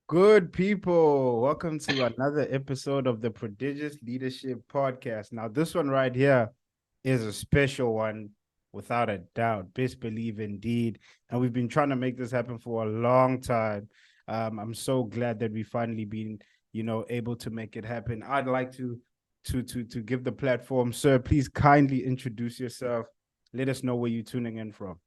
Good people, welcome to another episode of the Prodigious Leadership Podcast. Now, this one right here is a special one, without a doubt. Best believe indeed. And we've been trying to make this happen for a long time. I'm so glad that we finally been, able to make it happen. I'd like to give the platform, sir. Please kindly introduce yourself. Let us know where you're tuning in from.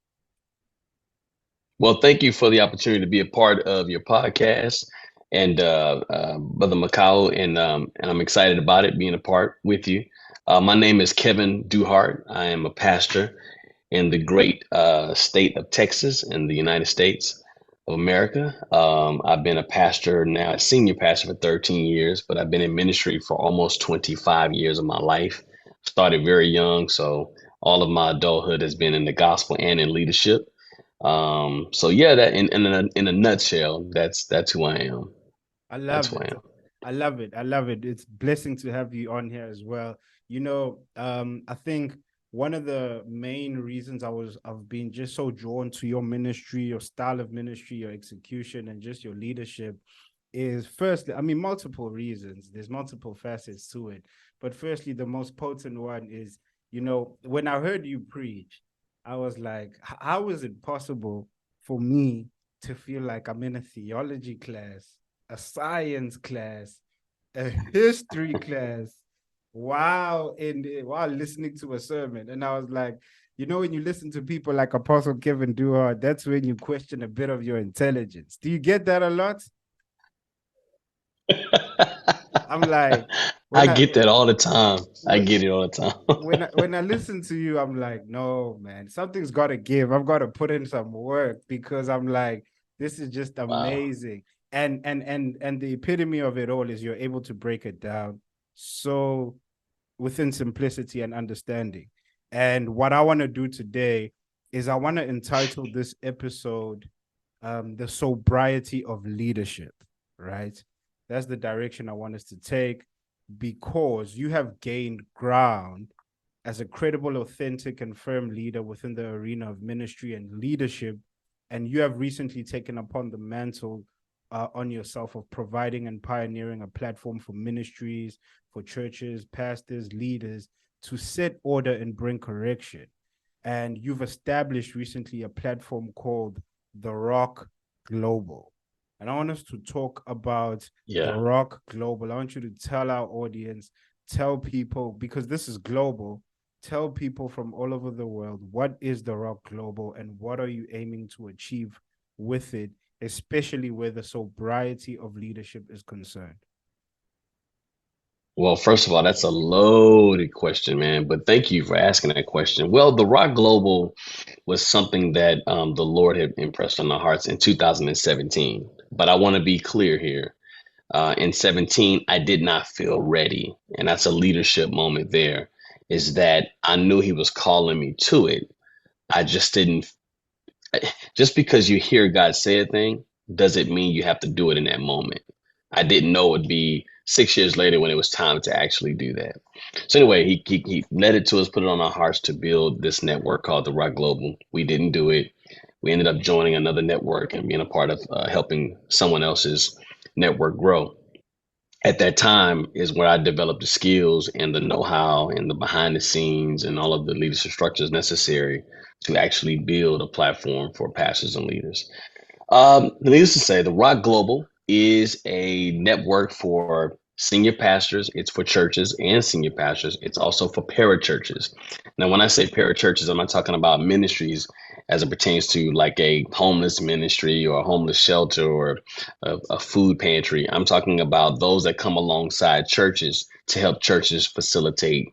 Well, thank you for the opportunity to be a part of your podcast and Brother Makau, and I'm excited about it being a part with you. My name is Kevin Duhart. I am a pastor in the great state of Texas in the United States of America. I've been a pastor now, a senior pastor for 13 years, but I've been in ministry for almost 25 years of my life. Started very young, so all of my adulthood has been in the gospel and in leadership. So yeah, that in a nutshell, that's who I am. I That's love who I it. am. I love it. I love it. It's blessing to have you on here as well. I think one of the main reasons I've been just so drawn to your ministry, your style of ministry, your execution, and just your leadership is firstly, I mean, multiple reasons. There's multiple facets to it. But firstly, the most potent one is, when I heard you preach, I was like, how is it possible for me to feel like I'm in a theology class, a science class, a history class, while listening to a sermon? And I was like, when you listen to people like Apostle Kevin Duhart, that's when you question a bit of your intelligence. Do you get that a lot? I'm like, I when I get that all the time. I when get it all the time. when I listen to you, I'm like, no, man, something's got to give. I've got to put in some work because I'm like, this is just Wow. amazing. And the epitome of it all is you're able to break it down so within simplicity and understanding. And what I want to do today is I want to entitle this episode the sobriety of leadership, right? That's the direction I want us to take because you have gained ground as a credible, authentic, and firm leader within the arena of ministry and leadership. And you have recently taken upon the mantle on yourself of providing and pioneering a platform for ministries, for churches, pastors, leaders to set order and bring correction. And you've established recently a platform called The Rock Global. And I want us to talk about The Yeah. Rock Global. I want you to tell our audience, tell people, because this is global, tell people from all over the world what is The Rock Global and what are you aiming to achieve with it, especially where the sobriety of leadership is concerned. Well, first of all, that's a loaded question, man. But thank you for asking that question. Well, the Rock Global was something that the Lord had impressed on our hearts in 2017. But I want to be clear here. In 17, I did not feel ready. And that's a leadership moment there, is that I knew He was calling me to it. I just didn't, just because you hear God say a thing, doesn't mean you have to do it in that moment. I didn't know it would be 6 years later when it was time to actually do that. So anyway, he led it to us, put it on our hearts to build this network called the Rock Global. We didn't do it. We ended up joining another network and being a part of helping someone else's network grow. At that time is where I developed the skills and the know-how and the behind the scenes and all of the leadership structures necessary to actually build a platform for pastors and leaders. Needless to say, the Rock Global is a network for senior pastors. It's for churches and senior pastors. It's also for parachurches. Now, when I say parachurches, I'm not talking about ministries as it pertains to like a homeless ministry or a homeless shelter or a food pantry. I'm talking about those that come alongside churches to help churches facilitate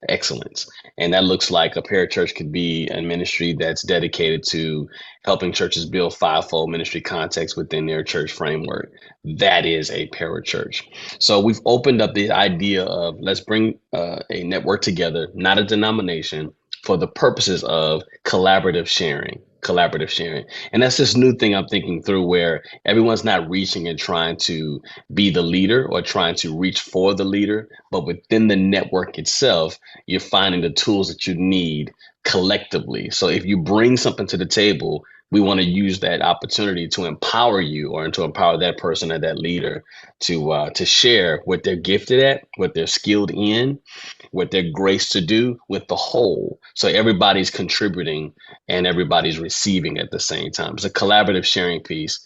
excellence. And that looks like a parachurch could be a ministry that's dedicated to helping churches build fivefold ministry context within their church framework. That is a parachurch. So we've opened up the idea of let's bring a network together, not a denomination, for the purposes of collaborative sharing. Collaborative sharing. And that's this new thing I'm thinking through where everyone's not reaching and trying to be the leader or trying to reach for the leader, but within the network itself, you're finding the tools that you need collectively. So if you bring something to the table, we want to use that opportunity to empower you or to empower that person or that leader to share what they're gifted at, what they're skilled in, what they're graced to do with the whole. So everybody's contributing and everybody's receiving at the same time. It's a collaborative sharing piece.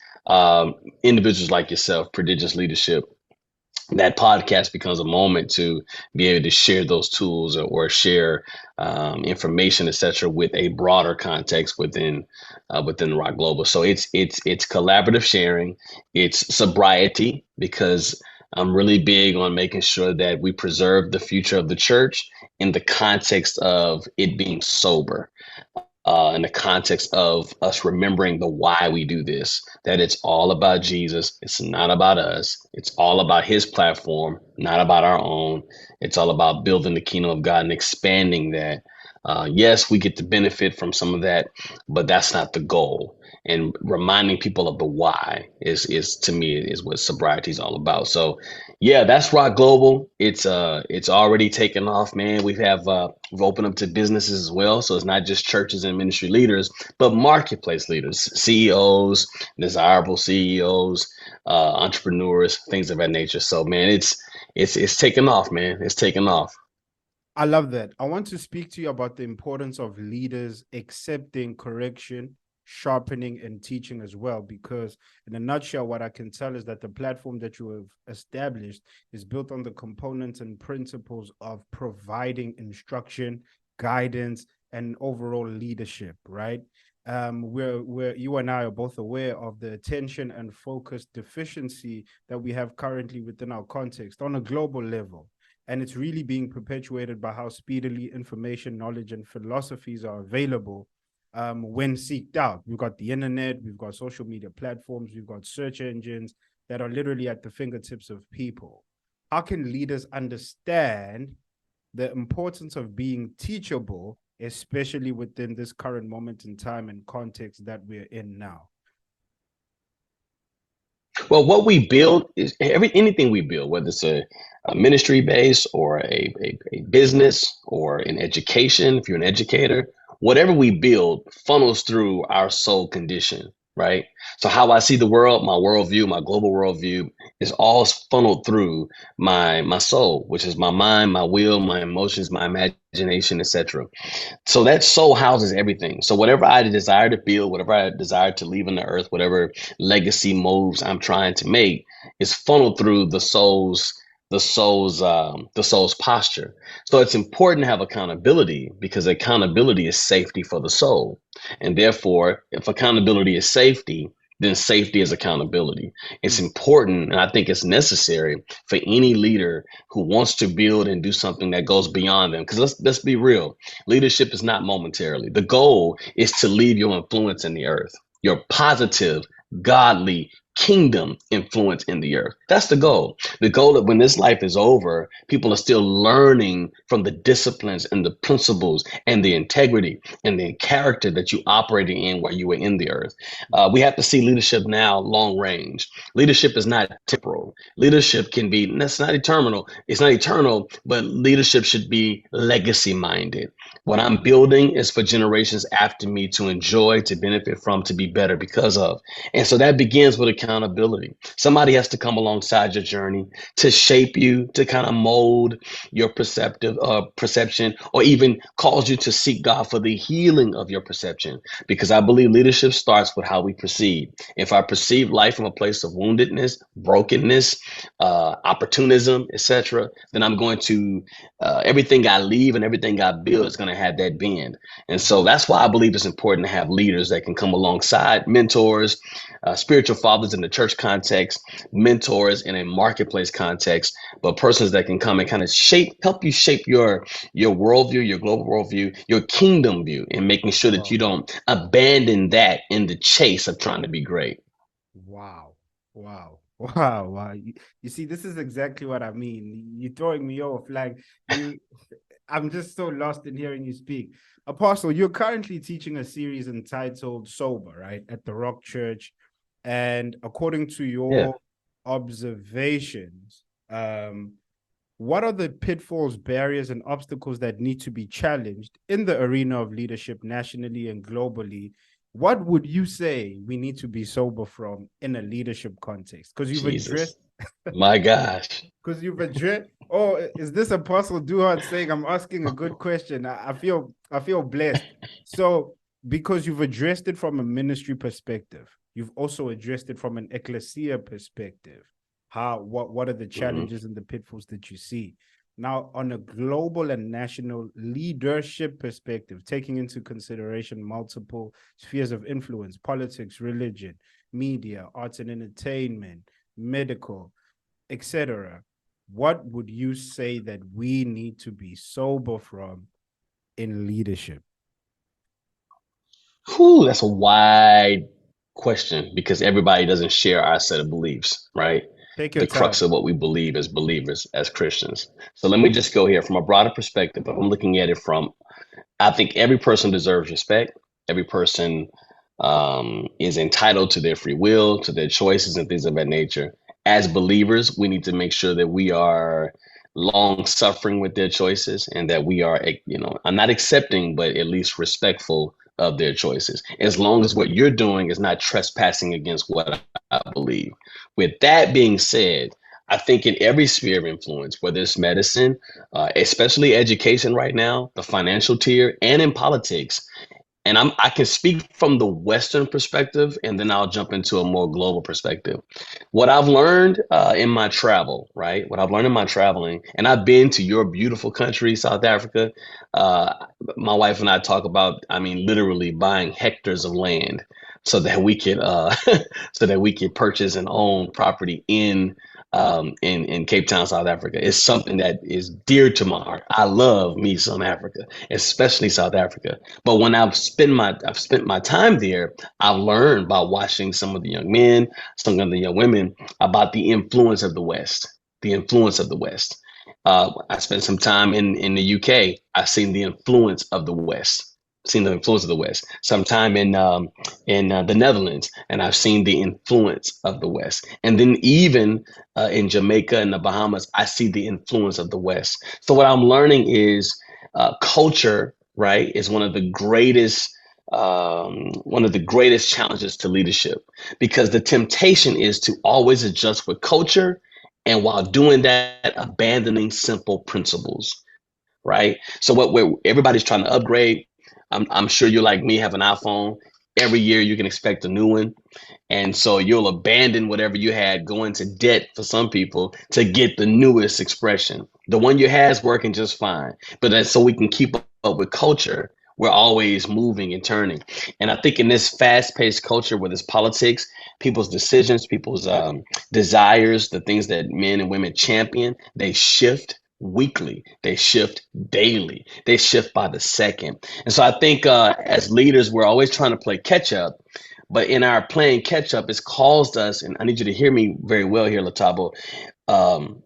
Individuals like yourself, Prodigious Leadership, that podcast becomes a moment to be able to share those tools or share information, etc., with a broader context within Rock Global. So it's collaborative sharing, it's sobriety, because I'm really big on making sure that we preserve the future of the church in the context of it being sober, in the context of us remembering the why we do this, that it's all about Jesus. It's not about us. It's all about his platform, not about our own. It's all about building the kingdom of God and expanding that. Yes, we get to benefit from some of that, but that's not the goal. And reminding people of the why is to me is what sobriety is all about. So yeah, that's Rock Global. It's already taken off, man. We've opened up to businesses as well. So it's not just churches and ministry leaders, but marketplace leaders, CEOs, desirable CEOs, entrepreneurs, things of that nature. So man, it's taken off, man. It's taken off. I love that. I want to speak to you about the importance of leaders accepting correction, sharpening, and teaching as well. Because, in a nutshell, what I can tell is that the platform that you have established is built on the components and principles of providing instruction, guidance, and overall leadership, right? Where you and I are both aware of the attention and focus deficiency that we have currently within our context on a global level. And it's really being perpetuated by how speedily information, knowledge, and philosophies are available when seeked out. We've got the internet, we've got social media platforms, we've got search engines that are literally at the fingertips of people. How can leaders understand the importance of being teachable, especially within this current moment in time and context that we're in now? Well, what we build is anything we build, whether it's a ministry base or a business or an education, if you're an educator, whatever we build funnels through our soul condition, right? So how I see the world, my worldview, my global worldview is all funneled through my soul, which is my mind, my will, my emotions, my imagination, etc. So that soul houses everything. So whatever I desire to build, whatever I desire to leave on the earth, whatever legacy moves I'm trying to make is funneled through the soul's posture. So it's important to have accountability because accountability is safety for the soul. And therefore, if accountability is safety, then safety is accountability. It's important, and I think it's necessary for any leader who wants to build and do something that goes beyond them. Because let's be real, leadership is not momentarily. The goal is to leave your influence in the earth, your positive, godly, kingdom influence in the earth. That's the goal. The goal that when this life is over, people are still learning from the disciplines and the principles and the integrity and the character that you operated in while you were in the earth. We have to see leadership now long range. Leadership is not temporal. Leadership can be, that's not eternal. It's not eternal, but leadership should be legacy minded. What I'm building is for generations after me to enjoy, to benefit from, to be better because of. And so that begins with accountability. Somebody has to come alongside your journey to shape you, to kind of mold your perception, or even cause you to seek God for the healing of your perception. Because I believe leadership starts with how we perceive. If I perceive life from a place of woundedness, brokenness, opportunism, etc., then I'm going to everything I leave and everything I build is going to have that bend. And so that's why I believe it's important to have leaders that can come alongside, mentors, spiritual fathers in the church context, mentors in a marketplace context, but persons that can come and kind of help you shape your worldview, your global worldview, your kingdom view, and making sure that you don't abandon that in the chase of trying to be great. Wow. Wow. Wow. Wow. You see, this is exactly what I mean. You're throwing me off. Like I'm just so lost in hearing you speak. Apostle, you're currently teaching a series entitled Sober, right? At the Rock Church. And according to your observations, what are the pitfalls, barriers, and obstacles that need to be challenged in the arena of leadership nationally and globally what would you say we need to be sober from in a leadership context? Because you've Jesus, addressed, my gosh. oh, is this Apostle Duhart saying I'm asking a good question? I feel blessed. So because you've addressed it from a ministry perspective, you've also addressed it from an ecclesia perspective. What are the challenges and the pitfalls that you see? Now, on a global and national leadership perspective, taking into consideration multiple spheres of influence, politics, religion, media, arts and entertainment, medical, etc., what would you say that we need to be sober from in leadership? Whew, that's a wide question because everybody doesn't share our set of beliefs, right? Take your The crux time. of what we believe as believers, as Christians. So let me just go here from a broader perspective. I'm looking at it from, I think every person deserves respect. Every person is entitled to their free will, to their choices, and things of that nature. As believers, we need to make sure that we are long suffering with their choices and that we are, I'm not accepting, but at least respectful of their choices. As long as what you're doing is not trespassing against what I believe. With that being said, I think in every sphere of influence, whether it's medicine, especially education right now, the financial tier, and in politics, and I can speak from the Western perspective, and then I'll jump into a more global perspective. What I've learned in my travel, right? What I've learned in my traveling, and I've been to your beautiful country, South Africa. Uh, my wife and I talk about, I mean, literally buying hectares of land so that we could, so that we could purchase and own property in Cape Town, South Africa. It's something that is dear to my heart. I love me some Africa, especially South Africa. But when I've spent my time there, I've learned by watching some of the young men, some of the young women about the influence of the West. The influence of the West. I spent some time in the UK. I've seen the influence of the West. Seen the influence of the West. Sometime in the Netherlands, and I've seen the influence of the West. And then even in Jamaica and the Bahamas, I see the influence of the West. So what I'm learning is culture, right, is one of the greatest challenges to leadership because the temptation is to always adjust with culture, and while doing that, abandoning simple principles, right? So everybody's trying to upgrade. I'm sure you're like me, have an iPhone. Every year you can expect a new one. And so you'll abandon whatever you had, go into debt for some people to get the newest expression. The one you had is working just fine. But that's so we can keep up with culture. We're always moving and turning. And I think in this fast paced culture where there's politics, people's decisions, people's desires, the things that men and women champion, they shift weekly, they shift daily, they shift by the second. And so I think as leaders, we're always trying to play catch up. But in our playing catch up, it's caused us, and I need you to hear me very well here, Lethabo. Um,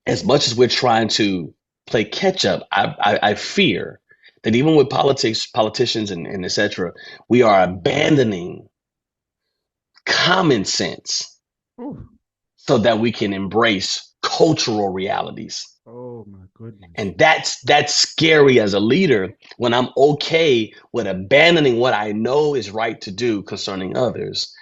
as much as we're trying to play catch up, I fear that even with politicians, and etc., we are abandoning common sense Ooh. so that we can embrace cultural realities. Oh my goodness. And that's scary as a leader when I'm okay with abandoning what I know is right to do concerning others.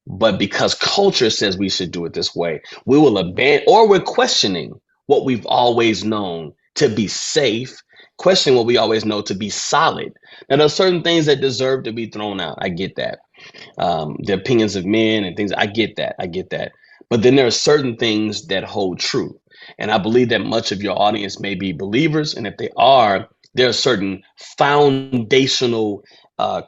But because culture says we should do it this way, we will abandon, or we're questioning what we've always known to be safe, questioning what we always know to be solid. Now, there are certain things that deserve to be thrown out. I get that. The opinions of men and things. I get that. I get that. But then there are certain things that hold true. And I believe that much of your audience may be believers. And if they are, there are certain foundational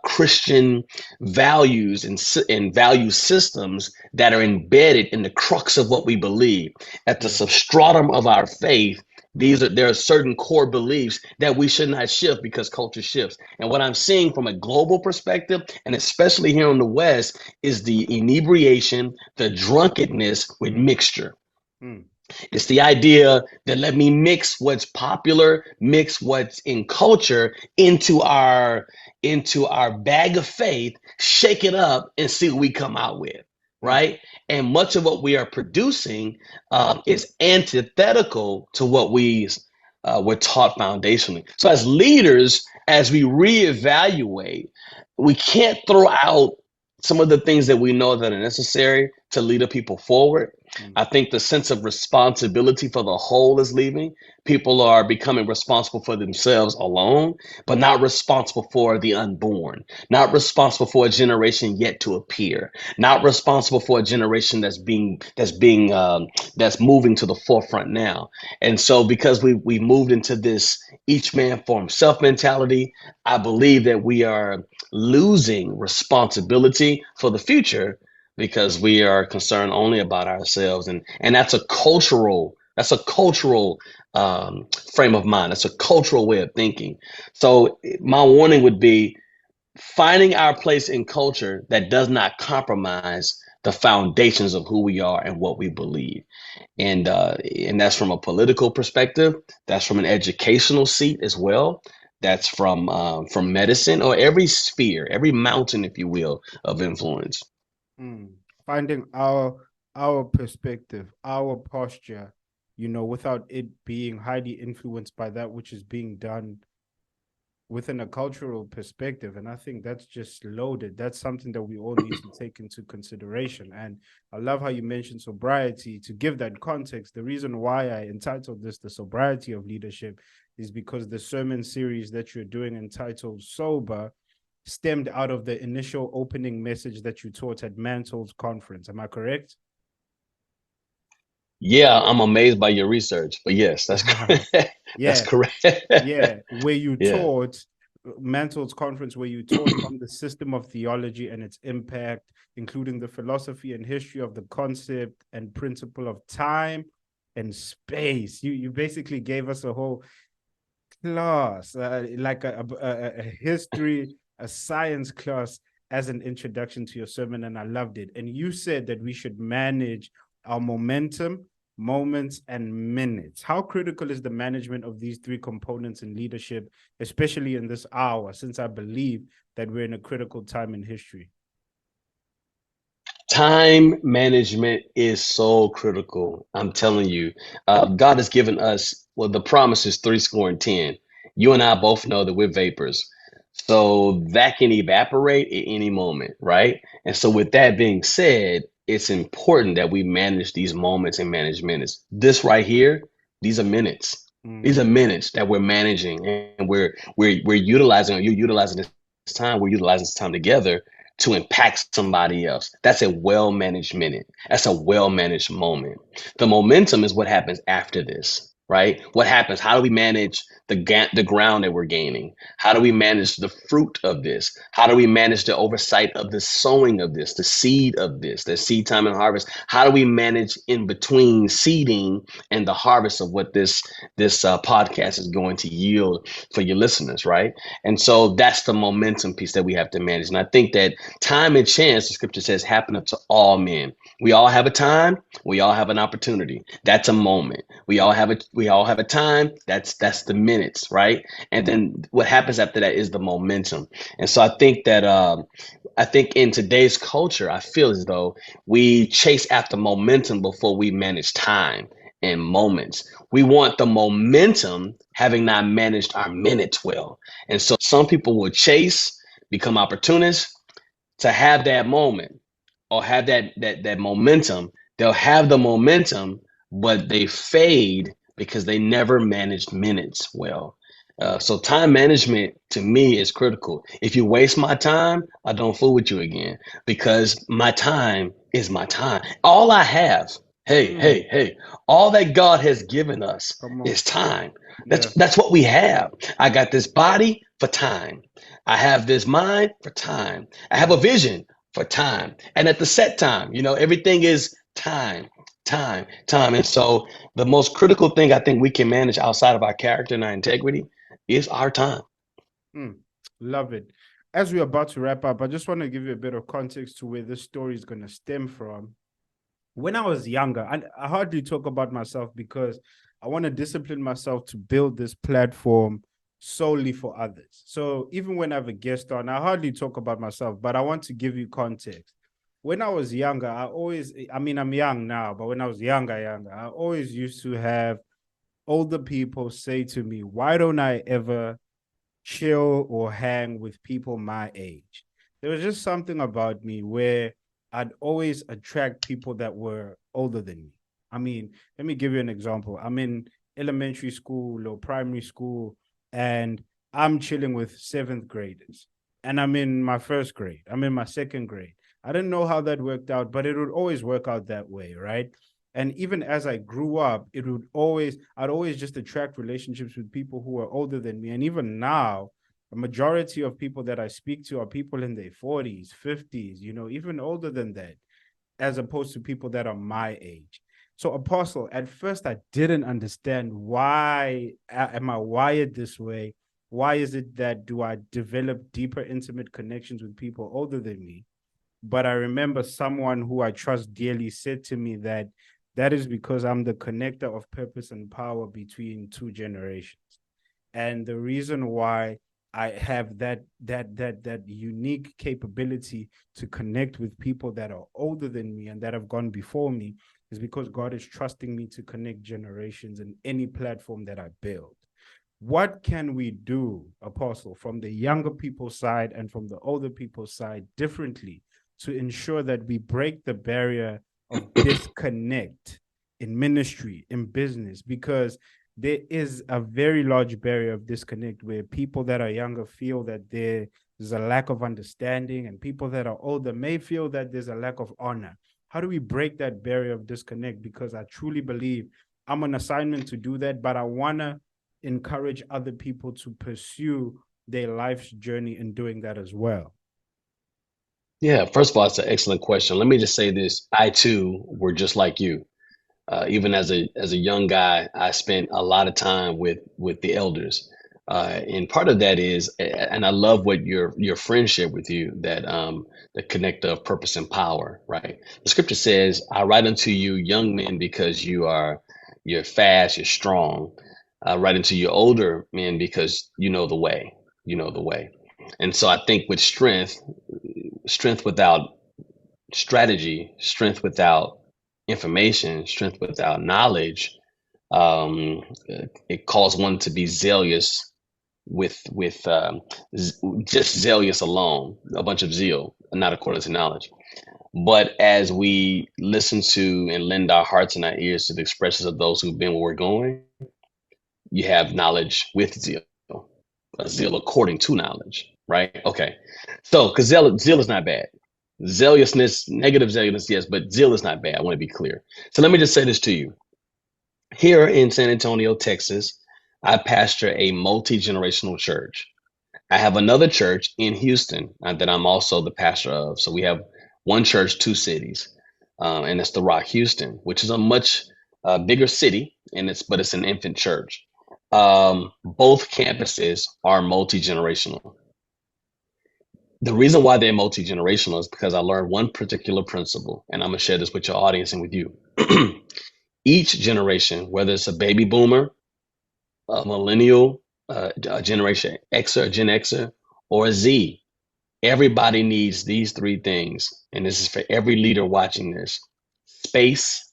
Christian values and value systems that are embedded in the crux of what we believe. At the substratum of our faith, there are certain core beliefs that we should not shift because culture shifts. And what I'm seeing from a global perspective, and especially here in the West, is the inebriation, the drunkenness with mixture. Mm. It's the idea that let me mix what's popular, mix what's in culture into our bag of faith, shake it up, and see what we come out with, right? And much of what we are producing is antithetical to what we we're taught foundationally. So as leaders, as we reevaluate, we can't throw out some of the things that we know that are necessary to lead a people forward. Mm. I think the sense of responsibility for the whole is leaving. People are becoming responsible for themselves alone, but not responsible for the unborn, not responsible for a generation yet to appear, not responsible for a generation that's moving to the forefront now. And so, because we moved into this each man for himself mentality, I believe that we are losing responsibility for the future because we are concerned only about ourselves, and that's a cultural frame of mind. That's a cultural way of thinking. So my warning would be finding our place in culture that does not compromise the foundations of who we are and what we believe. And that's from a political perspective. That's from an educational seat as well. That's from medicine, or every sphere, every mountain, if you will, of influence. Mm. Finding our perspective, our posture, without it being highly influenced by that which is being done within a cultural perspective. And I think that's just loaded. That's something that we all need to take into consideration. And I love how you mentioned sobriety. To give that context, the reason why I entitled this The Sobriety of Leadership is because the sermon series that you're doing entitled Sober stemmed out of the initial opening message that you taught at Mantle's conference. Am I correct? Yeah, I'm amazed by your research, but yes, that's correct. That's Yeah, correct. yeah. Where you Yeah. taught Mantle's conference, where you taught on the system of theology and its impact, including the philosophy and history of the concept and principle of time and space. You basically gave us a whole class, like a history, a science class as an introduction to your sermon, and I loved it. And you said that we should manage our momentum, moments, and minutes. How critical is the management of these three components in leadership, especially in this hour, since I believe that we're in a critical time in history? Time management is so critical. I'm telling you, God has given us, well, the promise is three score and 10. You and I both know that we're vapors. So that can evaporate at any moment, right? And so, with that being said, it's important that we manage these moments and manage minutes. This right here, these are minutes. These Mm. are minutes that we're managing, and we're utilizing, or you're utilizing this time, we're utilizing this time together to impact somebody else. That's a well managed minute. That's a well managed moment. The momentum is what happens after this, right? What happens? How do we manage the ground that we're gaining? How do we manage the fruit of this? How do we manage the oversight of the sowing of this, the seed of this, the seed time and harvest? How do we manage in between seeding and the harvest of what this podcast is going to yield for your listeners, right? And so that's the momentum piece that we have to manage. And I think that time and chance, the scripture says, happen to all men. We all have a time. We all have an opportunity. That's a moment. We all have a time. That's the minutes, right? And then what happens after that is the momentum. And so I think in today's culture, I feel as though we chase after momentum before we manage time and moments. We want the momentum having not managed our minutes well. And so some people will chase, become opportunists to have that moment or have that momentum. They'll have the momentum, but they fade because they never managed minutes well. So time management to me is critical. If you waste my time, I don't fool with you again because my time is my time. All I have, hey, Mm. hey, hey, all that God has given us Come on. is time. That's Yeah. that's what we have. I got this body for time. I have this mind for time. I have a vision for time. And at the set time, everything is time, time, time. And so the most critical thing I think we can manage outside of our character and our integrity is our time. Mm. Love it. As we're about to wrap up, I just want to give you a bit of context to where this story is going to stem from. When I was younger, I hardly talk about myself because I want to discipline myself to build this platform solely for others. So even when I have a guest on, I hardly talk about myself, but I want to give you context. When I was younger, I'm young now, but when I was younger, I always used to have older people say to me, why don't I ever chill or hang with people my age? There was just something about me where I'd always attract people that were older than me. I mean, let me give you an example. I'm in elementary school or primary school, and I'm chilling with seventh graders, and I'm in my first grade. I'm in my second grade. I didn't know how that worked out, but it would always work out that way, right? And even as I grew up, I'd always just attract relationships with people who are older than me. And even now, a majority of people that I speak to are people in their 40s, 50s, even older than that, as opposed to people that are my age. So, Apostle, at first I didn't understand why am I wired this way? Why is it that do I develop deeper, intimate connections with people older than me? But I remember someone who I trust dearly said to me that is because I'm the connector of purpose and power between two generations. And the reason why I have that unique capability to connect with people that are older than me and that have gone before me is because God is trusting me to connect generations in any platform that I build. What can we do, Apostle, from the younger people's side and from the older people's side differently to ensure that we break the barrier of disconnect in ministry, in business? Because there is a very large barrier of disconnect where people that are younger feel that there's a lack of understanding, and people that are older may feel that there's a lack of honor. How do we break that barrier of disconnect? Because I truly believe I'm on assignment to do that, but I want to encourage other people to pursue their life's journey in doing that as well. Yeah, first of all, it's an excellent question. Let me just say this. I too were just like you. Even as a young guy, I spent a lot of time with the elders, and part of that is, and I love what your friend shared with you, that the connector of purpose and power, right? The scripture says, "I write unto you, young men, because you're fast, you're strong. I write unto you, older men, because you know the way, you know the way." And so I think with strength without strategy, strength without information, strength without knowledge, um, it calls one to be zealous with just zealous alone, a bunch of zeal, not according to knowledge. But as we listen to and lend our hearts and our ears to the expressions of those who've been where we're going, you have knowledge with zeal, zeal according to knowledge, right? Okay. So, because zeal is not bad. Zealousness, negative zealousness, yes, but zeal is not bad. I want to be clear. So let me just say this to you. Here in San Antonio, Texas, I pastor a multi-generational church. I have another church in Houston that I'm also the pastor of. So we have one church, two cities, and it's the Rock Houston, which is a much bigger city, and it's an infant church. Both campuses are multi-generational. The reason why they're multi-generational is because I learned one particular principle, and I'm gonna share this with your audience and with you. Each generation, whether it's a baby boomer, a millennial, a Generation Xer, a Gen Xer, or a Z, everybody needs these three things. And this is for every leader watching this: space,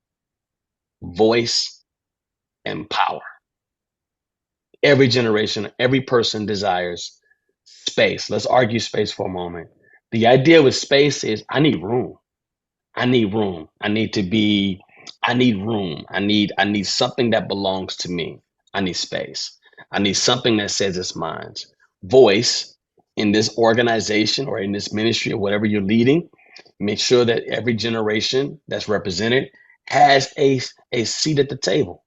voice, and power. Every generation, every person desires space. Let's argue space for a moment. The idea with space is I need room. I need room. I need room. I need something that belongs to me. I need space. I need something that says it's mine. Voice in this organization or in this ministry or whatever you're leading, make sure that every generation that's represented has a seat at the table.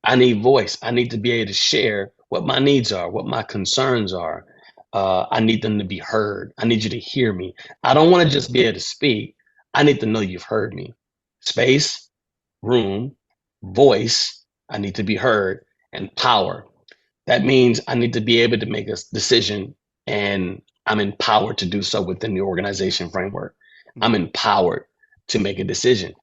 I need voice. I need to be able to share what my needs are, what my concerns are. I need them to be heard. I need you to hear me. I don't want to just be able to speak. I need to know you've heard me. Space, room, voice, I need to be heard, and power. That means I need to be able to make a decision, and I'm empowered to do so within the organization framework. I'm empowered to make a decision.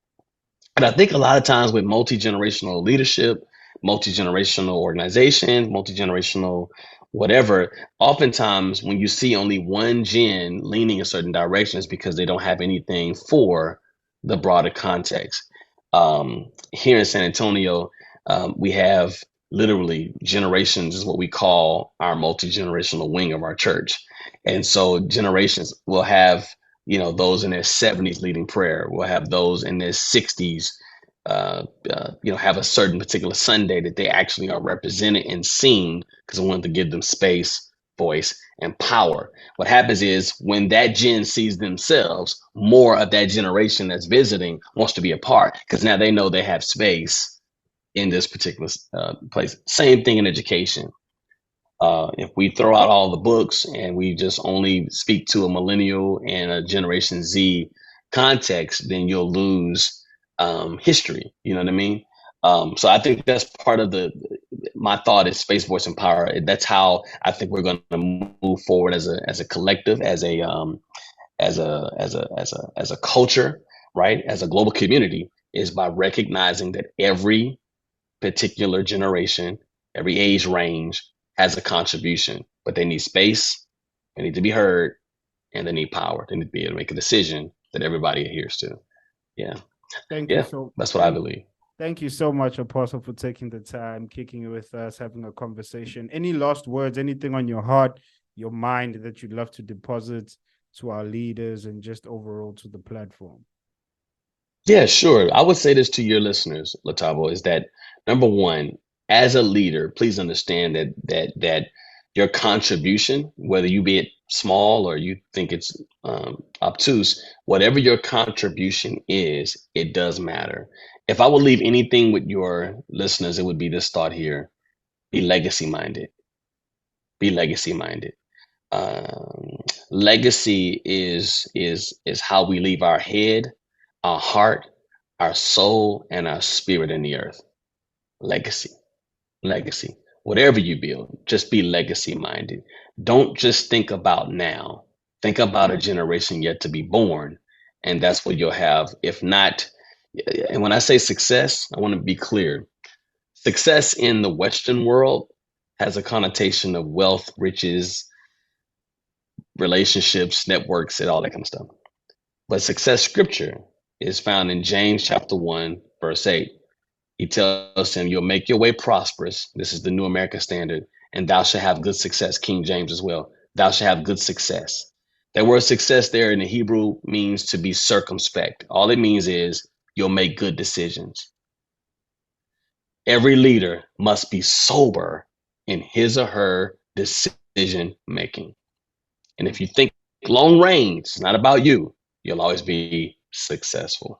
And I think a lot of times with multi-generational leadership, multi-generational organization, multi-generational whatever, oftentimes when you see only one gen leaning a certain direction, it's because they don't have anything for the broader context. Here in San Antonio, we have literally generations is what we call our multi-generational wing of our church. And so generations will have, those in their 70s leading prayer. We'll have those in their 60s, have a certain particular Sunday that they actually are represented and seen, because I wanted to give them space, voice, and power. What happens is when that gen sees themselves, more of that generation that's visiting wants to be a part, because now they know they have space in this particular place. Same thing in education. If we throw out all the books and we just only speak to a millennial and a Generation Z context, then you'll lose history. You know what I mean? So I think that's part of my thought is space, voice, and power. That's how I think we're going to move forward as a collective, as a culture, right? As a global community, is by recognizing that every particular generation, every age range has a contribution, but they need space, they need to be heard, and they need power. They need to be able to make a decision that everybody adheres to. Yeah. Thank you that's what I believe. Thank you so much, Apostle, for taking the time, kicking it with us, having a conversation. Any last words, anything on your heart, your mind that you'd love to deposit to our leaders and just overall to the platform? Yeah, sure. I would say this to your listeners, Lethabo, is that number one, as a leader, please understand that your contribution, whether you be it small or you think it's obtuse, whatever your contribution is, it does matter. If I would leave anything with your listeners, it would be this thought here: be legacy minded. Be legacy minded. Legacy is how we leave our head, our heart, our soul, and our spirit in the earth. Legacy. Legacy. Whatever you build, just be legacy minded. Don't just think about now. Think about a generation yet to be born. And that's what you'll have. If not, and when I say success, I want to be clear. Success in the Western world has a connotation of wealth, riches, relationships, networks, and all that kind of stuff. But success scripture is found in James chapter 1, verse 8. He tells him, you'll make your way prosperous. This is the New American Standard. And thou shalt have good success. King James as well. Thou shalt have good success. That word success there in the Hebrew means to be circumspect. All it means is you'll make good decisions. Every leader must be sober in his or her decision making. And if you think long range, it's not about you, you'll always be successful.